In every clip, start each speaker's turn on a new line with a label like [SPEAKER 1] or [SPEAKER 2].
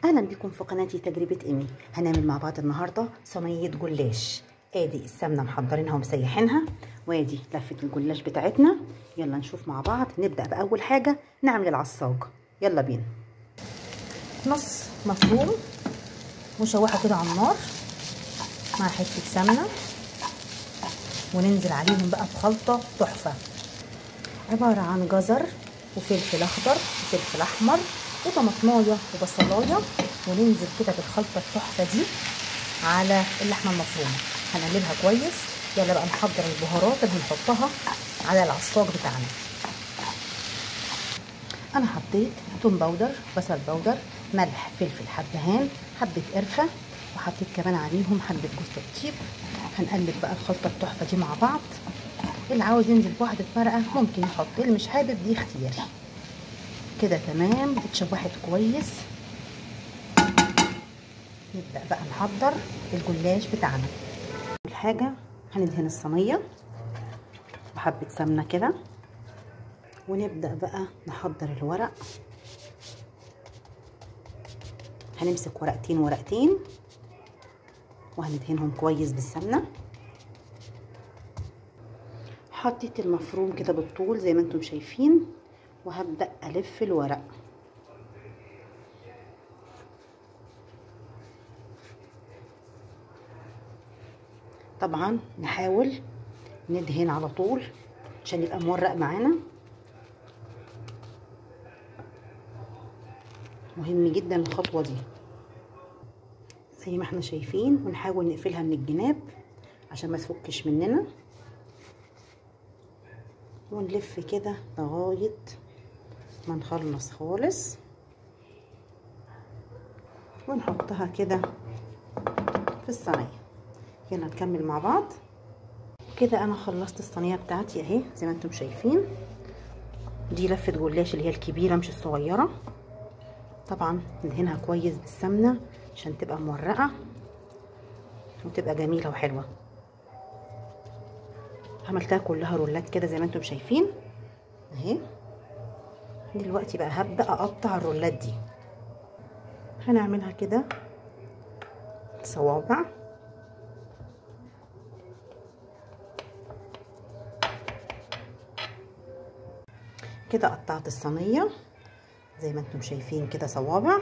[SPEAKER 1] اهلا بكم في قناتي تجربه ايمي. هنعمل مع بعض النهارده صينيه جلاش. ادي السمنه محضرينها ومسيحينها، وادي لفه الجلاش بتاعتنا. يلا نشوف مع بعض. نبدا باول حاجه نعمل العصاج. يلا بينا. نص مفروم مشوحه كده على النار مع حته سمنه، وننزل عليهم بقى بخلطه تحفه، عباره عن جزر وفلفل اخضر وفلفل احمر وطماطمايه وبصلايه، وننزل كده بالخلطه التحفه دي على اللحمه المفرومه. هنقلبها كويس. يلا بقى نحضر البهارات اللي هنحطها على العصاج بتاعنا. انا حطيت توم باودر، بصل باودر، ملح، فلفل حبهان، حبه قرفه، وحطيت كمان عليهم حبه جوز الطيب. هنقلب بقى الخلطه التحفه دي مع بعض. اللي عاوز ينزل بواحده مرقه ممكن يحط، اللي مش حابب دي اختياري. كده تمام، اتشوحت كويس. نبدأ بقى نحضر الجلاش بتاعنا. اول حاجة هندهن الصينية بحبة سمنة كده، ونبدأ بقى نحضر الورق. هنمسك ورقتين ورقتين وهندهنهم كويس بالسمنة. حطيت المفروم كده بالطول زي ما انتم شايفين، وهبدأ ألف الورق. طبعا نحاول ندهن على طول عشان يبقى مورق معانا، مهم جدا الخطوة دي زي ما احنا شايفين. ونحاول نقفلها من الجناب عشان ما تفكش مننا، ونلف كده لغاية ما نخلص خالص، ونحطها كده في الصينية. يلا نكمل مع بعض. كده انا خلصت الصينيه بتاعتي اهي زي ما انتم شايفين. دي لفه جلاش اللي هي الكبيره مش الصغيره. طبعا ندهنها كويس بالسمنه عشان تبقى مورقه وتبقى جميله وحلوه. عملتها كلها رولات كده زي ما انتم شايفين اهي. دلوقتي بقى هبدا اقطع الرولات دي. هنعملها كده صوابع. كده قطعت الصينيه زي ما انتم شايفين كده صوابع.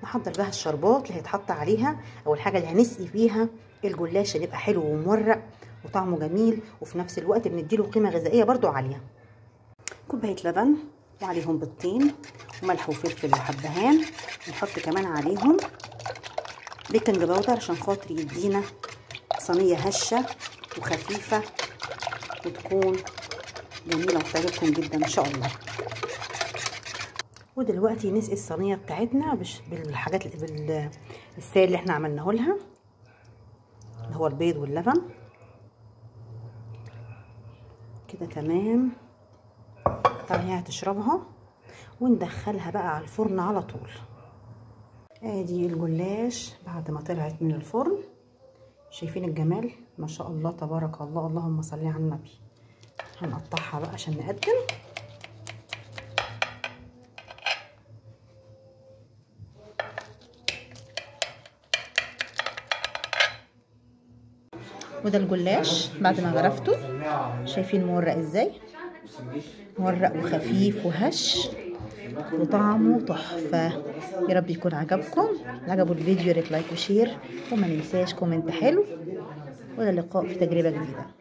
[SPEAKER 1] نحضر بقى الشربات اللي هيتحط عليها او الحاجه اللي هنسقي فيها الجلاش اللي يبقى حلو ومورق وطعمه جميل، وفي نفس الوقت بنديله قيمه غذائيه برضو عاليه. كوبايه لبن وعليهم بيضتين وملح وفلفل وحبهان. نحط كمان عليهم بيكنج باودر عشان خاطر يدينا صينيه هشه وخفيفه وتكون جميله وتعجبكم جدا ان شاء الله. ودلوقتي نسقي الصينيه بتاعتنا بالحاجات بالسائل اللي احنا عملناه لها، اللي هو البيض واللبن. كده تمام. طبعا هي هتشربها، وندخلها بقى على الفرن على طول. ادي الجلاش بعد ما طلعت من الفرن. شايفين الجمال ما شاء الله تبارك الله، اللهم صل على النبي. هنقطعها بقى عشان نقدم. وده الجلاش بعد ما غرفته. شايفين مورق ازاي؟ مورق وخفيف وهش وطعمه تحفه. يا رب يكون عجبكم. عجبوا الفيديو يا ريت لايك وشير، وما ننساش كومنت حلو. والى اللقاء في تجربه جديده.